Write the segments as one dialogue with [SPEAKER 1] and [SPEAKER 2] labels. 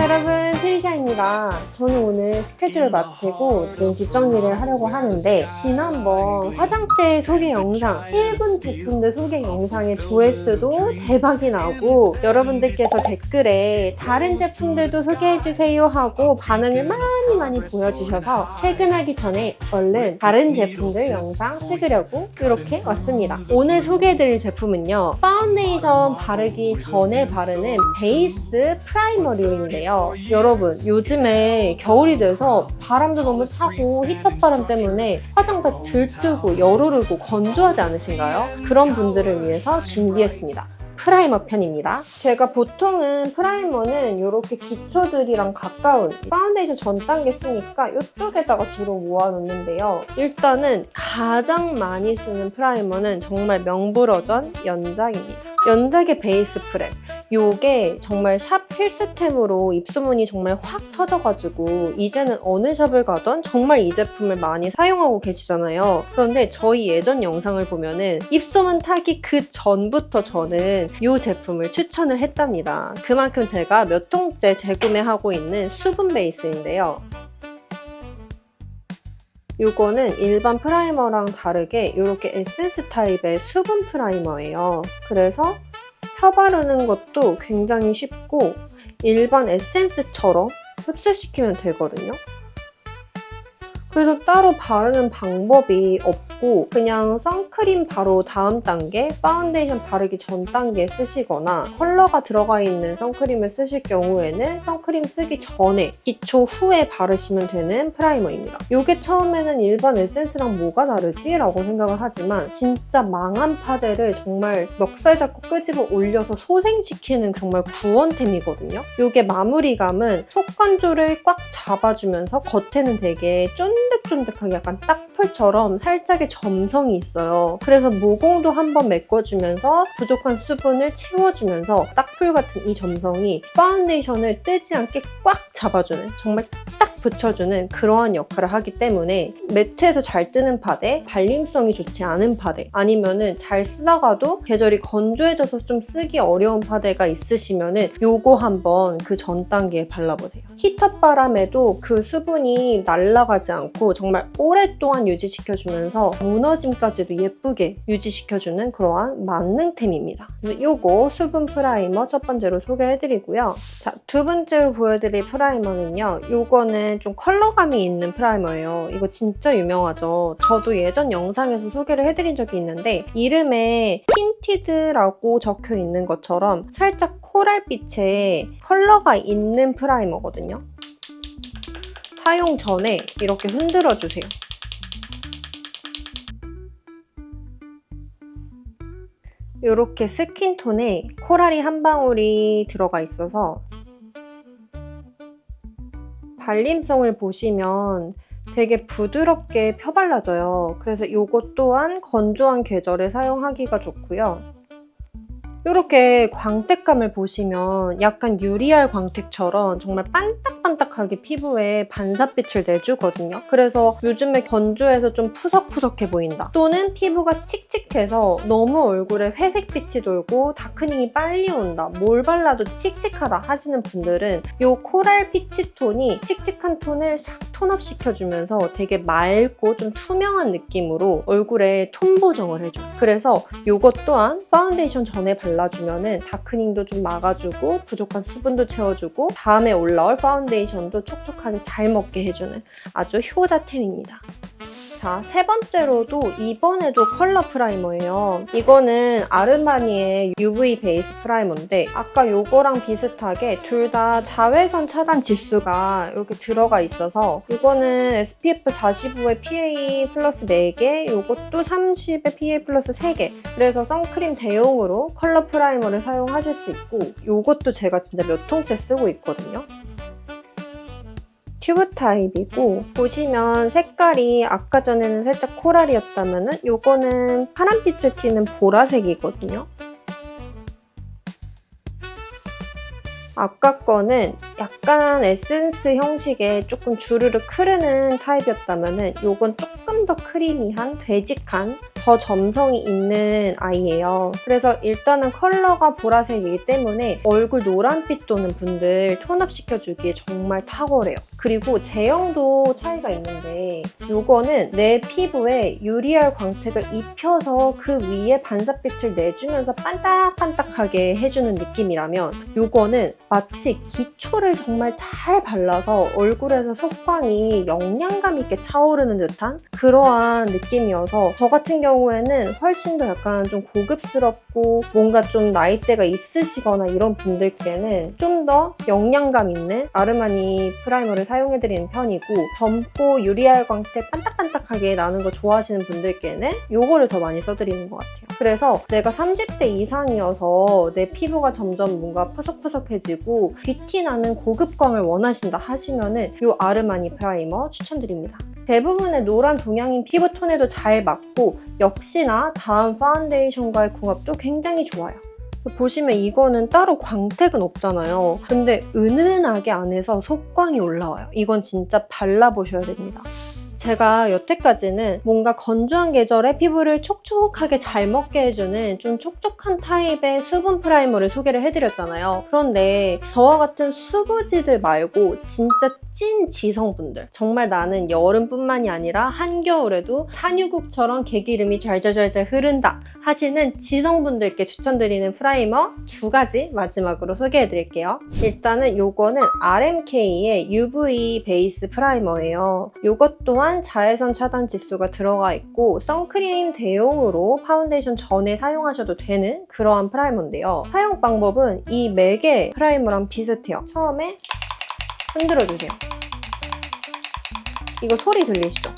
[SPEAKER 1] 여러분, 트리샤입니다. 저는 오늘 스케줄을 마치고 지금 뒷정리를 하려고 하는데 지난번 화장대 소개 영상, 1분 제품들 소개 영상의 조회수도 대박이 나고 여러분들께서 댓글에 다른 제품들도 소개해주세요 하고 반응을 많이 보여주셔서 퇴근하기 전에 얼른 다른 제품들 영상 찍으려고 이렇게 왔습니다. 오늘 소개해드릴 제품은요, 파운데이션 바르기 전에 바르는 베이스 프라이머류인데요. 여러분, 요즘에 겨울이 돼서 바람도 너무 차고 히터바람 때문에 화장대 들뜨고 열오르고 건조하지 않으신가요? 그런 분들을 위해서 준비했습니다. 프라이머 편입니다. 제가 보통은 프라이머는 이렇게 기초들이랑 가까운 파운데이션 전 단계 쓰니까 이쪽에다가 주로 모아놓는데요. 일단은 가장 많이 쓰는 프라이머는 정말 명불허전 연작입니다. 연작의 베이스 프랩. 요게 정말 샵 필수템으로 입소문이 정말 확 터져가지고 이제는 어느 샵을 가던 정말 이 제품을 많이 사용하고 계시잖아요. 그런데 저희 예전 영상을 보면은 입소문 타기 그 전부터 저는 이 제품을 추천을 했답니다. 그만큼 제가 몇 통째 재구매하고 있는 수분 베이스인데요. 이거는 일반 프라이머랑 다르게 이렇게 에센스 타입의 수분 프라이머예요. 그래서 펴 바르는 것도 굉장히 쉽고 일반 에센스처럼 흡수시키면 되거든요. 그래서 따로 바르는 방법이 없고 그냥 선크림 바로 다음 단계, 파운데이션 바르기 전 단계에 쓰시거나 컬러가 들어가 있는 선크림을 쓰실 경우에는 선크림 쓰기 전에, 기초 후에 바르시면 되는 프라이머입니다. 이게 처음에는 일반 에센스랑 뭐가 다르지? 라고 생각을 하지만 진짜 망한 파데를 정말 멱살 잡고 끄집어 올려서 소생시키는 정말 구원템이거든요. 이게 마무리감은 속 건조를 꽉 잡아주면서 겉에는 되게 쫀득쫀득하게 약간 딱풀처럼 살짝의 점성이 있어요. 그래서 모공도 한번 메꿔주면서 부족한 수분을 채워주면서 딱풀 같은 이 점성이 파운데이션을 뜨지 않게 꽉 잡아주는, 정말 딱 붙여주는 그러한 역할을 하기 때문에 매트에서 잘 뜨는 파데, 발림성이 좋지 않은 파데, 아니면은 잘 쓰다가도 계절이 건조해져서 좀 쓰기 어려운 파데가 있으시면은 요거 한번 그 전 단계에 발라보세요. 히터바람에도 그 수분이 날아가지 않고 정말 오랫동안 유지시켜주면서 무너짐까지도 예쁘게 유지시켜주는 그러한 만능템입니다. 요거 수분 프라이머 첫 번째로 소개해드리고요. 자, 두 번째로 보여드릴 프라이머는요, 요거는 좀 컬러감이 있는 프라이머예요. 이거 진짜 유명하죠. 저도 예전 영상에서 소개를 해드린 적이 있는데 이름에 틴티드라고 적혀 있는 것처럼 살짝 코랄빛의 컬러가 있는 프라이머거든요. 사용 전에 이렇게 흔들어주세요. 이렇게 스킨톤에 코랄이 한 방울이 들어가 있어서 발림성을 보시면 되게 부드럽게 펴발라져요. 그래서 이것 또한 건조한 계절에 사용하기가 좋고요. 이렇게 광택감을 보시면 약간 유리알 광택처럼 정말 반딱반딱하게 피부에 반사빛을 내주거든요. 그래서 요즘에 건조해서 좀 푸석푸석해 보인다, 또는 피부가 칙칙해서 너무 얼굴에 회색빛이 돌고 다크닝이 빨리 온다, 뭘 발라도 칙칙하다 하시는 분들은 이 코랄 피치톤이 칙칙한 톤을 싹 톤업시켜주면서 되게 맑고 좀 투명한 느낌으로 얼굴에 톤 보정을 해줘요. 그래서 이것 또한 파운데이션 전에 발라주면은 다크닝도 좀 막아주고 부족한 수분도 채워주고 다음에 올라올 파운데이션도 촉촉하게 잘 먹게 해주는 아주 효자템입니다. 자, 세 번째로도 이번에도 컬러 프라이머예요. 이거는 아르마니의 UV 베이스 프라이머인데 아까 요거랑 비슷하게 둘 다 자외선 차단 지수가 이렇게 들어가 있어서 이거는 SPF 45에 PA 플러스 4개, 요것도 30에 PA 플러스 3개. 그래서 선크림 대용으로 컬러 프라이머를 사용하실 수 있고 요것도 제가 진짜 몇 통째 쓰고 있거든요. 튜브 타입이고 보시면 색깔이 아까 전에는 살짝 코랄이었다면 요거는 파란빛을 띠는 보라색이거든요. 아까 거는 약간 에센스 형식의 조금 주르륵 흐르는 타입이었다면 요건 조금 더 크리미한 되직한 더 점성이 있는 아이예요. 그래서 일단은 컬러가 보라색이기 때문에 얼굴 노란빛 도는 분들 톤업시켜주기에 정말 탁월해요. 그리고 제형도 차이가 있는데 이거는 내 피부에 UR 광택을 입혀서 그 위에 반사빛을 내주면서 반딱반딱하게 해주는 느낌이라면 이거는 마치 기초를 정말 잘 발라서 얼굴에서 속광이 영양감 있게 차오르는 듯한 그러한 느낌이어서 저 같은 경우에는 훨씬 더 약간 좀 고급스럽고 뭔가 좀 나이대가 있으시거나 이런 분들께는 좀 더 영양감 있는 아르마니 프라이머를 사용해드리는 편이고 젊고 UR 광택 반딱반딱하게 나는 거 좋아하시는 분들께는 이거를 더 많이 써드리는 것 같아요. 그래서 내가 30대 이상이어서 내 피부가 점점 뭔가 푸석푸석해지고 귀티 나는 고급광을 원하신다 하시면은 이 아르마니 프라이머 추천드립니다. 대부분의 노란 동양인 피부톤에도 잘 맞고 역시나 다음 파운데이션과의 궁합도 굉장히 좋아요. 보시면 이거는 따로 광택은 없잖아요. 근데 은은하게 안에서 속광이 올라와요. 이건 진짜 발라보셔야 됩니다. 제가 여태까지는 뭔가 건조한 계절에 피부를 촉촉하게 잘 먹게 해주는 좀 촉촉한 타입의 수분 프라이머를 소개를 해드렸잖아요. 그런데 저와 같은 수부지들 말고 진짜 찐 지성분들, 정말 나는 여름뿐만이 아니라 한겨울에도 산유국처럼 개기름이 잘잘잘잘 흐른다 하시는 지성분들께 추천드리는 프라이머 2가지 마지막으로 소개해드릴게요. 일단은 요거는 RMK의 UV 베이스 프라이머예요. 요것 또한 자외선 차단 지수가 들어가 있고 선크림 대용으로 파운데이션 전에 사용하셔도 되는 그러한 프라이머인데요. 사용 방법은 이 맥의 프라이머랑 비슷해요. 처음에 흔들어주세요. 이거 소리 들리시죠?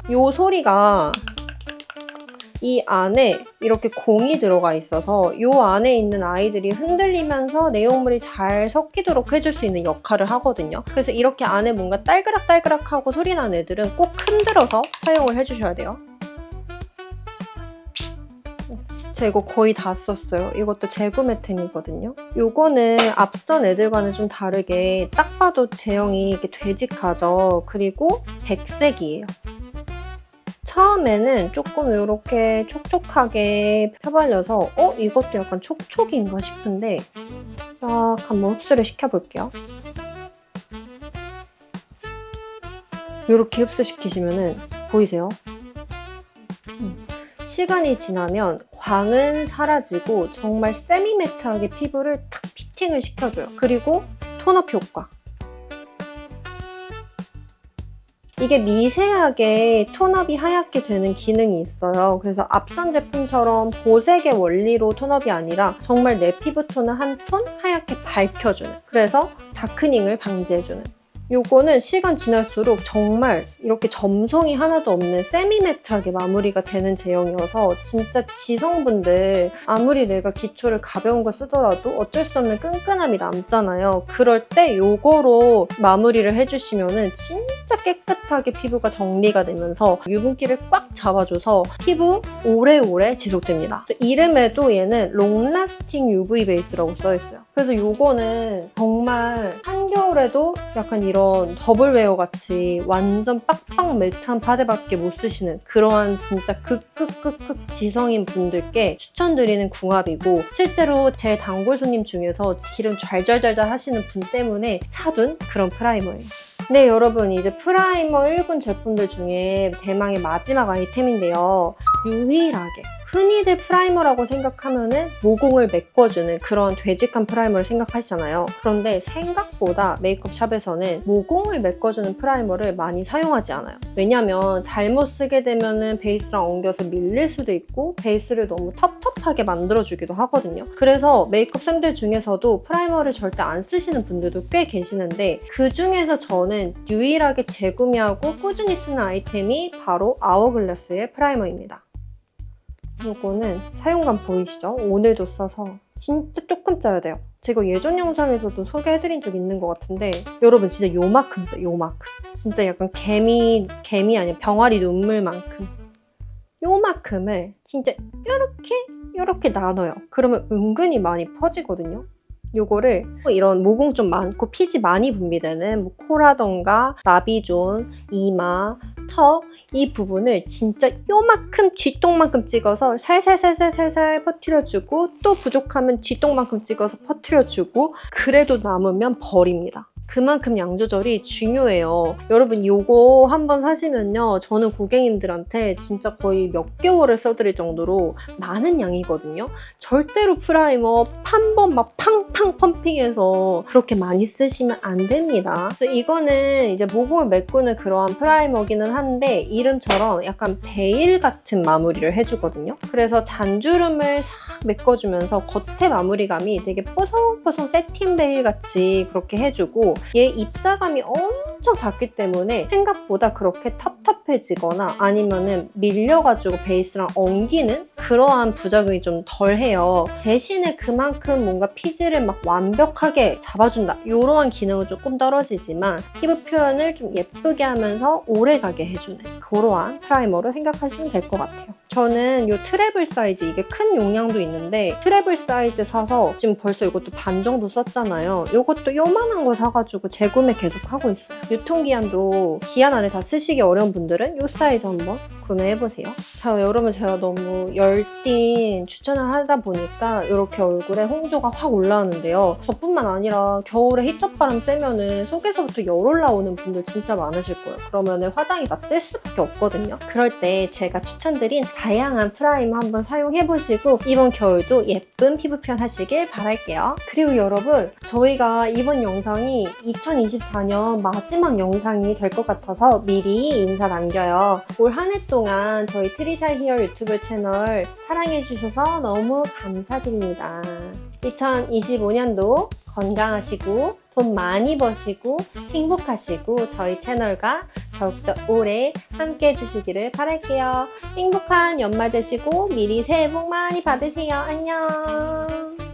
[SPEAKER 1] 이 소리가 이 안에 이렇게 공이 들어가 있어서 이 안에 있는 아이들이 흔들리면서 내용물이 잘 섞이도록 해줄 수 있는 역할을 하거든요. 그래서 이렇게 안에 뭔가 딸그락딸그락하고 소리 나는 애들은 꼭 흔들어서 사용을 해주셔야 돼요. 제가 이거 거의 다 썼어요. 이것도 재구매템이거든요. 이거는 앞선 애들과는 좀 다르게 딱 봐도 제형이 이렇게 되직하죠. 그리고 백색이에요. 처음에는 조금 이렇게 촉촉하게 펴발려서 이것도 약간 촉촉인가 싶은데 딱 한번 흡수를 시켜볼게요. 이렇게 흡수시키시면은 보이세요? 시간이 지나면 광은 사라지고 정말 세미매트하게 피부를 탁 피팅을 시켜줘요. 그리고 톤업 효과. 이게 미세하게 톤업이 하얗게 되는 기능이 있어요. 그래서 앞선 제품처럼 보색의 원리로 톤업이 아니라 정말 내 피부톤을 한 톤 하얗게 밝혀주는, 그래서 다크닝을 방지해주는. 요거는 시간 지날수록 정말 이렇게 점성이 하나도 없는 세미매트하게 마무리가 되는 제형이어서 진짜 지성분들 아무리 내가 기초를 가벼운 거 쓰더라도 어쩔 수 없는 끈끈함이 남잖아요. 그럴 때 요거로 마무리를 해주시면은 진짜 깨끗하게 피부가 정리가 되면서 유분기를 꽉 잡아줘서 피부 오래오래 지속됩니다. 이름에도 얘는 롱라스팅 UV 베이스라고 써있어요. 그래서 요거는 정말 한겨울에도 약간 이런 더블웨어 같이 완전 빡빡 멜트한 파데밖에 못 쓰시는 그러한 진짜 극극극극 지성인 분들께 추천드리는 궁합이고, 실제로 제 단골 손님 중에서 기름 잘잘잘잘 하시는 분 때문에 사둔 그런 프라이머예요. 네, 여러분, 이제 프라이머 1군 제품들 중에 대망의 마지막 아이템인데요. 유일하게 흔히들 프라이머라고 생각하면은 모공을 메꿔주는 그런 되직한 프라이머를 생각하시잖아요. 그런데 생각보다 메이크업샵에서는 모공을 메꿔주는 프라이머를 많이 사용하지 않아요. 왜냐면 잘못 쓰게 되면은 베이스랑 엉겨서 밀릴 수도 있고 베이스를 너무 텁텁하게 만들어주기도 하거든요. 그래서 메이크업쌤들 중에서도 프라이머를 절대 안 쓰시는 분들도 꽤 계시는데, 그 중에서 저는 유일하게 재구매하고 꾸준히 쓰는 아이템이 바로 아워글라스의 프라이머입니다. 요거는 사용감 보이시죠? 오늘도 써서 진짜 조금 짜야 돼요. 제가 예전 영상에서도 소개해드린 적 있는 것 같은데 여러분 진짜 요만큼 써요. 요만큼. 진짜 약간 개미 아니야 병아리 눈물만큼. 요만큼을 진짜 이렇게 나눠요. 그러면 은근히 많이 퍼지거든요. 요거를 이런 모공 좀 많고 피지 많이 분비되는 코라던가 나비존, 이마, 턱 이 부분을 진짜 요만큼 쥐똥만큼 찍어서 살살살살살살 퍼뜨려주고 또 부족하면 쥐똥만큼 찍어서 퍼뜨려주고 그래도 남으면 버립니다. 그만큼 양 조절이 중요해요. 여러분 요거 한번 사시면요. 저는 고객님들한테 진짜 거의 몇 개월을 써드릴 정도로 많은 양이거든요. 절대로 프라이머 한 번 막 팡팡 펌핑해서 그렇게 많이 쓰시면 안 됩니다. 그래서 이거는 이제 모공을 메꾸는 그러한 프라이머기는 한데 이름처럼 약간 베일 같은 마무리를 해주거든요. 그래서 잔주름을 싹 메꿔주면서 겉에 마무리감이 되게 뽀송뽀송 세틴 베일 같이 그렇게 해주고 얘 입자감이 엄청 작기 때문에 생각보다 그렇게 텁텁해지거나 아니면은 밀려가지고 베이스랑 엉기는 그러한 부작용이 좀 덜해요. 대신에 그만큼 뭔가 피지를 막 완벽하게 잡아준다 이러한 기능은 조금 떨어지지만 피부 표현을 좀 예쁘게 하면서 오래가게 해주는 그러한 프라이머로 생각하시면 될 것 같아요. 저는 이 트래블 사이즈, 이게 큰 용량도 있는데 트래블 사이즈 사서 지금 벌써 이것도 반 정도 썼잖아요. 이것도 요만한 거 사가지고 재구매 계속 하고 있어요. 유통기한도 기한 안에 다 쓰시기 어려운 분들은 이 사이즈 한번 구매해보세요. 자, 여러분 제가 너무 열띤 추천을 하다 보니까 이렇게 얼굴에 홍조가 확 올라오는데요. 저뿐만 아니라 겨울에 히터바람 쐬면은 속에서부터 열 올라오는 분들 진짜 많으실 거예요. 그러면은 화장이 다 뜰 수밖에 없거든요. 그럴 때 제가 추천드린 다양한 프라이머 한번 사용해보시고 이번 겨울도 예쁜 피부 표현 하시길 바랄게요. 그리고 여러분 저희가 이번 영상이 2024년 마지막 영상이 될 것 같아서 미리 인사 남겨요. 올 한 해 동안 저희 트리샤 히어 유튜브 채널 사랑해주셔서 너무 감사드립니다. 2025년도 건강하시고 돈 많이 버시고 행복하시고 저희 채널과 더욱더 오래 함께 해주시기를 바랄게요. 행복한 연말 되시고 미리 새해 복 많이 받으세요. 안녕.